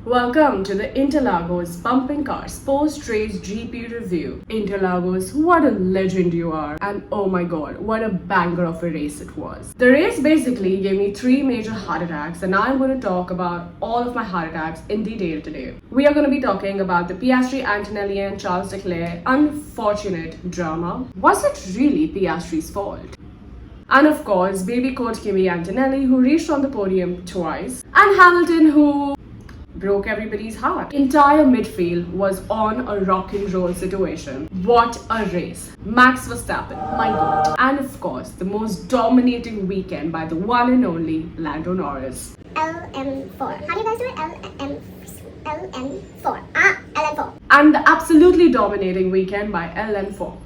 Welcome to the Interlagos Bumping Cars post-race GP review. Interlagos, what a legend you are, and oh my god, what a banger of a race it was. The race basically gave me 3 major heart attacks, and I'm going to talk about all of my heart attacks in detail today. We are going to be talking about the Piastri, Antonelli and Charles Leclerc unfortunate drama. Was it really Piastri's fault? And of course, baby coach Kimi Antonelli, who reached on the podium twice, and Hamilton, who broke everybody's heart. Entire midfield was on a rock and roll situation. What a race. Max Verstappen, my god. And of course, the most dominating weekend by the one and only Lando Norris. LM4. How do you guys do it? LM4. LM4. And the absolutely dominating weekend by LM4.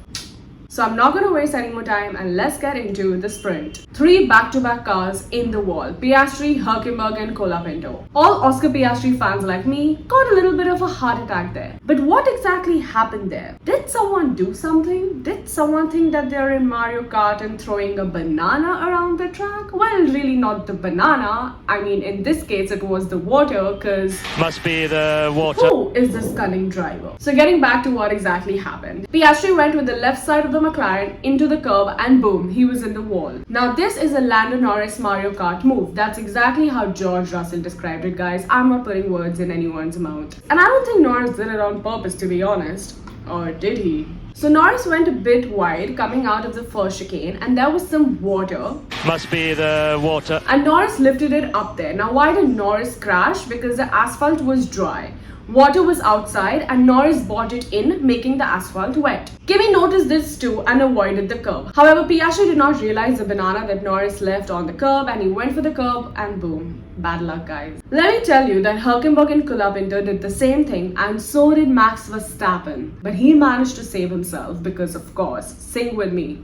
So I'm not going to waste any more time and let's get into the sprint. 3 back-to-back cars in the wall. Piastri, Hülkenberg and Colapinto. All Oscar Piastri fans like me got a little bit of a heart attack there. But what exactly happened there? Did someone do something? Did someone think that they're in Mario Kart and throwing a banana around the track? Well, really not the banana. I mean, in this case it was the water, cause must be the water. Who is this cunning driver? So getting back to what exactly happened. Piastri went with the left side of the McLaren into the curb and boom, he was in the wall. Now this is a Lando Norris Mario Kart move. That's exactly how George Russell described it, guys. I'm not putting words in anyone's mouth. And I don't think Norris did it on purpose, to be honest. Or did he? So Norris went a bit wide coming out of the first chicane and there was some water. Must be the water. And Norris lifted it up there. Now why did Norris crash? Because the asphalt was dry. Water was outside and Norris brought it in, making the asphalt wet. Kimi noticed this too and avoided the curb. However, Piastri did not realize the banana that Norris left on the curb and he went for the curb and boom. Bad luck, guys. Let me tell you that Hülkenberg and Colapinto did the same thing and so did Max Verstappen. But he managed to save himself because, of course, sing with me.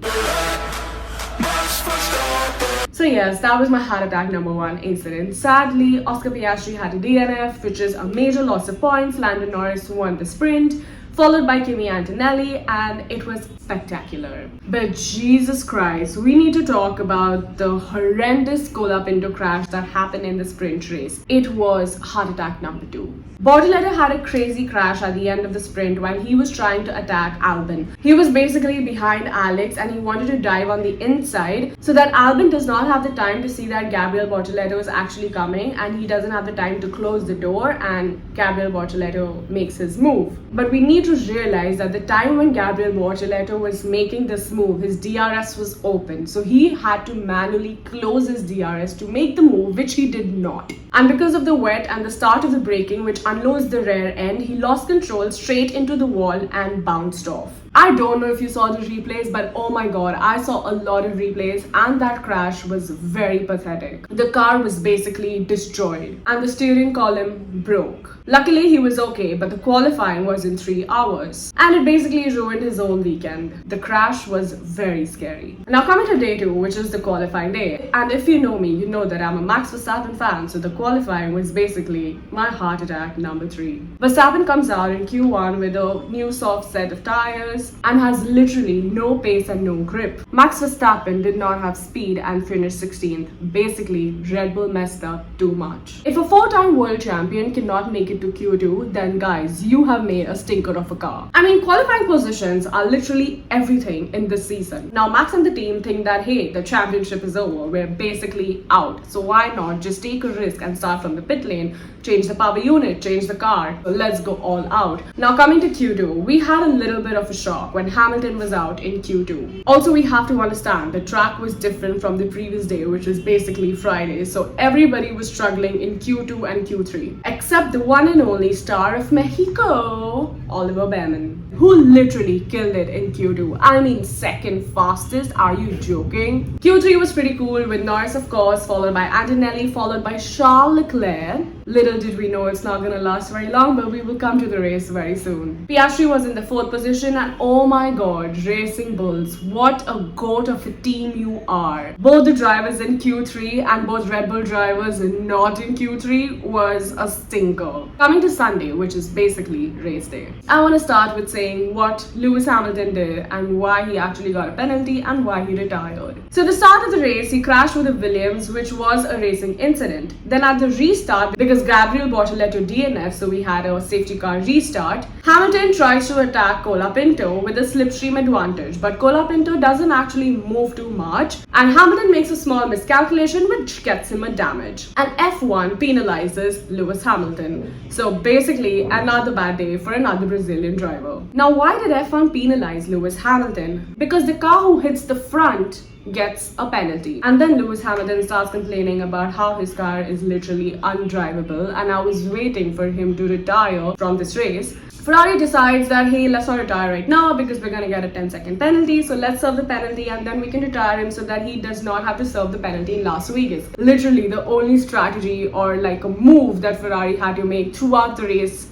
So yes, that was my heart attack number 1 incident. Sadly, Oscar Piastri had a DNF, which is a major loss of points. Lando Norris won the sprint, followed by Kimi Antonelli, and it was spectacular. But Jesus Christ, we need to talk about the horrendous Colapinto crash that happened in the sprint race. It was heart attack number 2. Bortoleto had a crazy crash at the end of the sprint when he was trying to attack Albon. He was basically behind Alex and he wanted to dive on the inside so that Albon does not have the time to see that Gabriel Bortoleto is actually coming and he doesn't have the time to close the door and Gabriel Bortoleto makes his move. But we need to realize that the time when Gabriel Bortoleto was making this move, his DRS was open. So he had to manually close his DRS to make the move, which he did not. And because of the wet and the start of the braking, which unloads the rear end, he lost control straight into the wall and bounced off. I don't know if you saw the replays, but oh my god, I saw a lot of replays and that crash was very pathetic. The car was basically destroyed and the steering column broke. Luckily, he was okay, but the qualifying was in 3 hours and it basically ruined his whole weekend. The crash was very scary. Now coming to day 2, which is the qualifying day, and if you know me, you know that I'm a Max Verstappen fan, so the qualifying was basically my heart attack number 3. Verstappen comes out in Q1 with a new soft set of tires and has literally no pace and no grip. Max Verstappen did not have speed and finished 16th. Basically, Red Bull messed up too much. If a 4-time world champion cannot make it to Q2, then guys, you have made a stinker of a car. I mean, qualifying positions are literally everything in this season. Now, Max and the team think that, hey, the championship is over. We're basically out. So why not just take a risk and start from the pit lane, change the power unit, change the car. So let's go all out. Now coming to Q2, we had a little bit of a shock when Hamilton was out in Q2. Also, we have to understand the track was different from the previous day, which was basically Friday. So everybody was struggling in Q2 and Q3, except the one and only star of Mexico, Oliver Behrman, who literally killed it in Q2. I mean, second fastest, are you joking? Q3 was pretty cool with Norris, of course, followed by Antonelli, followed by Charles Leclerc. Little did we know it's not gonna last very long, but we will come to the race very soon. Piastri was in the 4th position and oh my god, Racing Bulls, what a goat of a team you are. Both the drivers in Q3 and both Red Bull drivers not in Q3 was a stinker. Coming to Sunday, which is basically race day, I want to start with saying what Lewis Hamilton did and why he actually got a penalty and why he retired. So at the start of the race, he crashed with a Williams, which was a racing incident. Then at the restart, because because Gabriel Bortoleto DNF, so we had a safety car restart. Hamilton tries to attack Colapinto with a slipstream advantage, but Colapinto doesn't actually move too much, and Hamilton makes a small miscalculation which gets him a damage. And F1 penalizes Lewis Hamilton. So basically, another bad day for another Brazilian driver. Now, why did F1 penalize Lewis Hamilton? Because the car who hits the front gets a penalty, and then Lewis Hamilton starts complaining about how his car is literally undrivable, and I was waiting for him to retire from this race. Ferrari decides that, hey, let's not retire right now because we're gonna get a 10-second penalty, so let's serve the penalty and then we can retire him so that he does not have to serve the penalty in Las Vegas. Literally the only strategy or like a move that Ferrari had to make throughout the race.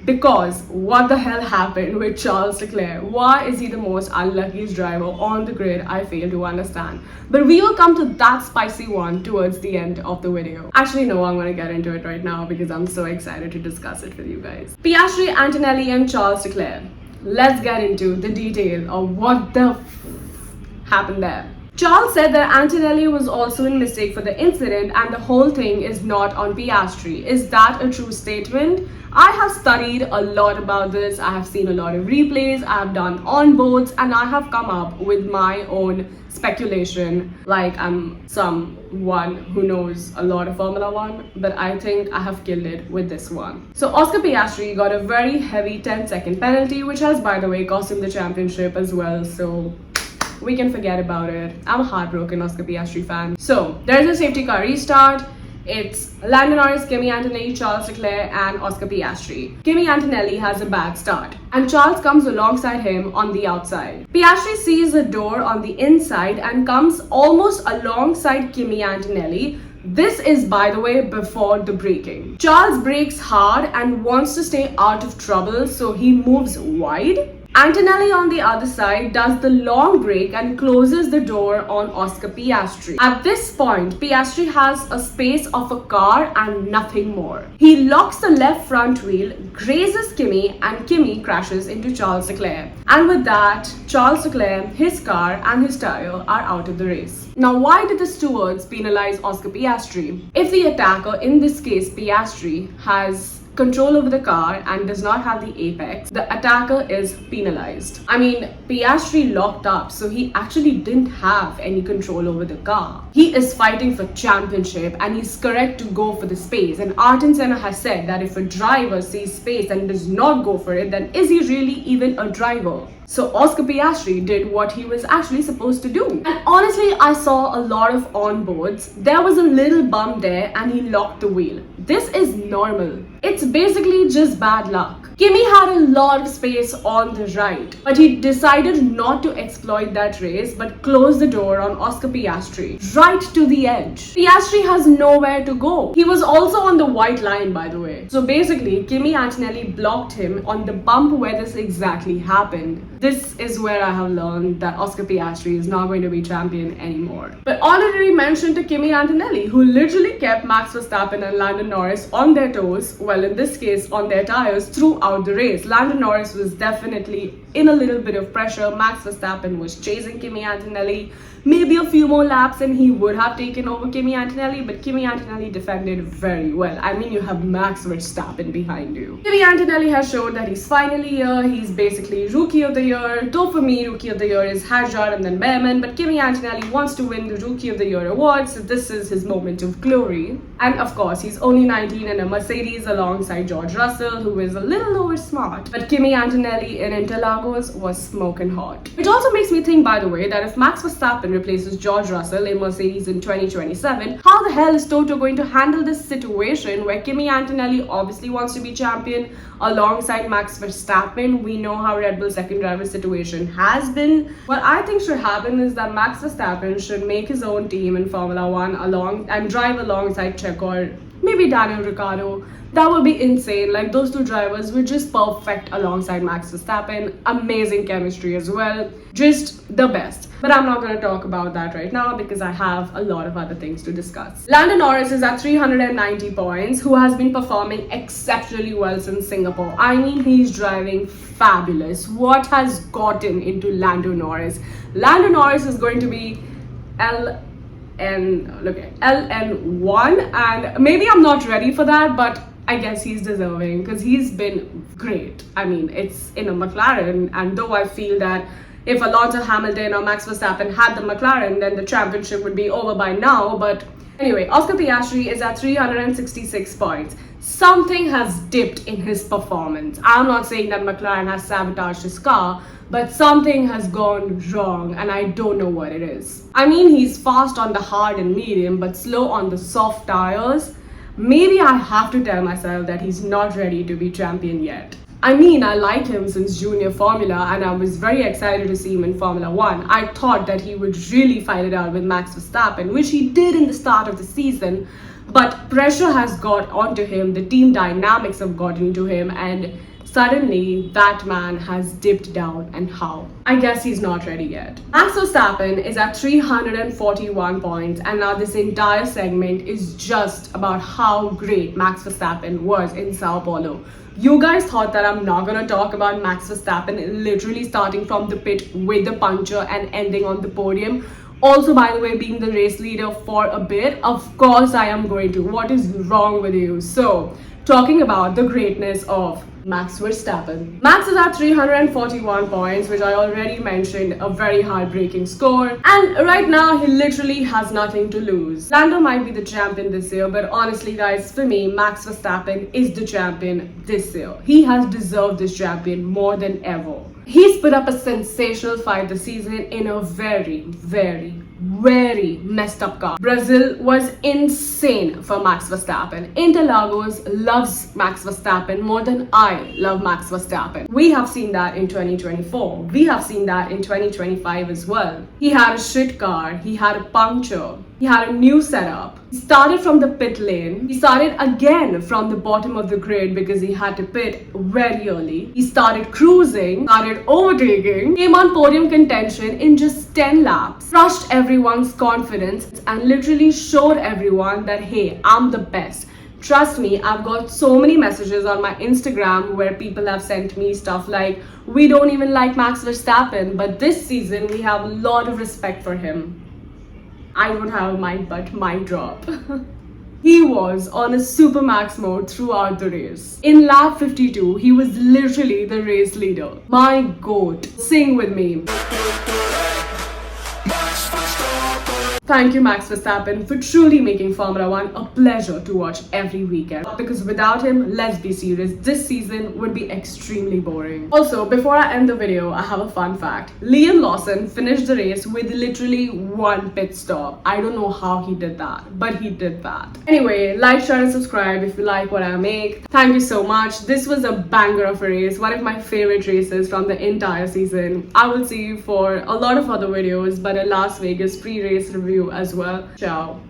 Because what the hell happened with Charles Leclerc? Why is he the most unluckiest driver on the grid? I fail to understand. But we will come to that spicy one towards the end of the video. Actually, no, I'm going to get into it right now because I'm so excited to discuss it with you guys. Piastri, Antonelli and Charles Leclerc. Let's get into the detail of what the happened there. Charles said that Antonelli was also in mistake for the incident and the whole thing is not on Piastri. Is that a true statement? I have studied a lot about this. I have seen a lot of replays, I have done onboards, and I have come up with my own speculation. Like I'm someone who knows a lot of Formula 1, but I think I have killed it with this one. So Oscar Piastri got a very heavy 10-second penalty, which has, by the way, cost him the championship as well. So we can forget about it. I'm a heartbroken Oscar Piastri fan. So there's a safety car restart. It's Lando Norris, Kimi Antonelli, Charles Leclerc and Oscar Piastri. Kimi Antonelli has a bad start and Charles comes alongside him on the outside. Piastri sees a door on the inside and comes almost alongside Kimi Antonelli. This is, by the way, before the braking. Charles brakes hard and wants to stay out of trouble, so he moves wide. Antonelli on the other side does the long brake and closes the door on Oscar Piastri. At this point, Piastri has a space of a car and nothing more. He locks the left front wheel, grazes Kimi, and Kimi crashes into Charles Leclerc. And with that, Charles Leclerc, his car and his tire are out of the race. Now, why did the stewards penalize Oscar Piastri? If the attacker, in this case Piastri, has control over the car and does not have the apex, the attacker is penalized. I mean, Piastri locked up, so he actually didn't have any control over the car. He is fighting for championship and he's correct to go for the space. And Ayrton Senna has said that if a driver sees space and does not go for it, then is he really even a driver? So Oscar Piastri did what he was actually supposed to do. And honestly, I saw a lot of onboards. There was a little bump there and he locked the wheel. This is normal. It's basically just bad luck. Kimi had a lot of space on the right, but he decided not to exploit that race but close the door on Oscar Piastri, right to the edge. Piastri has nowhere to go. He was also on the white line, by the way. So basically, Kimi Antonelli blocked him on the bump where this exactly happened. This is where I have learned that Oscar Piastri is not going to be champion anymore. But honorary mention to Kimi Antonelli, who literally kept Max Verstappen and Lando Norris on their toes, well, in this case on their tires, throughout the race. Lando Norris was definitely in a little bit of pressure. Max Verstappen was chasing Kimi Antonelli. Maybe a few more laps and he would have taken over Kimi Antonelli, but Kimi Antonelli defended very well. I mean, you have Max Verstappen behind you. Kimi Antonelli has shown that he's finally here. He's basically Rookie of the Year. Though for me, Rookie of the Year is Hadjar and then Behrman, but Kimi Antonelli wants to win the Rookie of the Year award, so this is his moment of glory. And of course, he's only 19 in a Mercedes alongside George Russell, who is a little over smart. But Kimi Antonelli in Interlagos was smoking hot. Which also makes me think, by the way, that if Max Verstappen replaces George Russell in Mercedes in 2027, how the hell is Toto going to handle this situation where Kimi Antonelli obviously wants to be champion alongside Max Verstappen? We know how Red Bull second driver situation has been. What I think should happen is that Max Verstappen should make his own team in Formula 1 and drive alongside Checo or maybe Daniel Ricciardo. That would be insane. Like, those two drivers were just perfect alongside Max Verstappen. Amazing chemistry as well. Just the best. But I'm not going to talk about that right now because I have a lot of other things to discuss. Lando Norris is at 390 points, who has been performing exceptionally well since Singapore. I mean, he's driving fabulous. What has gotten into Lando Norris? Lando Norris is going to be LN1, and maybe I'm not ready for that, but I guess he's deserving because he's been great. I mean, it's in a McLaren, and though I feel that if Alonso, Hamilton or Max Verstappen had the McLaren, then the championship would be over by now. But anyway, Oscar Piastri is at 366 points. Something has dipped in his performance. I'm not saying that McLaren has sabotaged his car, but something has gone wrong and I don't know what it is. I mean, he's fast on the hard and medium, but slow on the soft tires. Maybe I have to tell myself that he's not ready to be champion yet. I mean, I like him since junior Formula and I was very excited to see him in Formula 1. I thought that he would really fight it out with Max Verstappen, which he did in the start of the season. But pressure has got onto him, the team dynamics have gotten to him, and suddenly that man has dipped down. And how? I guess he's not ready yet. Max Verstappen is at 341 points, and now this entire segment is just about how great Max Verstappen was in São Paulo. You guys thought that I'm not gonna talk about Max Verstappen literally starting from the pit with the puncture and ending on the podium. Also, by the way, being the race leader for a bit. Of course I am going to. What is wrong with you? So, talking about the greatness of Max Verstappen. Max is at 341 points, which I already mentioned, a very heartbreaking score. And right now, he literally has nothing to lose. Lando might be the champion this year, but honestly guys, for me, Max Verstappen is the champion this year. He has deserved this champion more than ever. He's put up a sensational fight this season in a very messed up car. Brazil was insane for Max Verstappen. Interlagos loves Max Verstappen more than I love Max Verstappen. We have seen that in 2024. We have seen that in 2025 as well. He had a shit car. He had a puncture. He had a new setup. He started from the pit lane. He started again from the bottom of the grid because he had to pit very early. He started cruising, started overtaking, came on podium contention in just 10 laps, crushed everyone's confidence and literally showed everyone that, hey, I'm the best. Trust me, I've got so many messages on my Instagram where people have sent me stuff like, we don't even like Max Verstappen, but this season we have a lot of respect for him. I don't have a mic, but mic drop. He was on a super max mode throughout the race. In lap 52, he was literally the race leader. My goat. Sing with me. Thank you, Max Verstappen, for truly making Formula 1 a pleasure to watch every weekend. Because without him, let's be serious, this season would be extremely boring. Also, before I end the video, I have a fun fact. Liam Lawson finished the race with literally one pit stop. I don't know how he did that, but he did that. Anyway, like, share and subscribe if you like what I make. Thank you so much. This was a banger of a race, one of my favorite races from the entire season. I will see you for a lot of other videos, but a Las Vegas pre-race review as well. Ciao.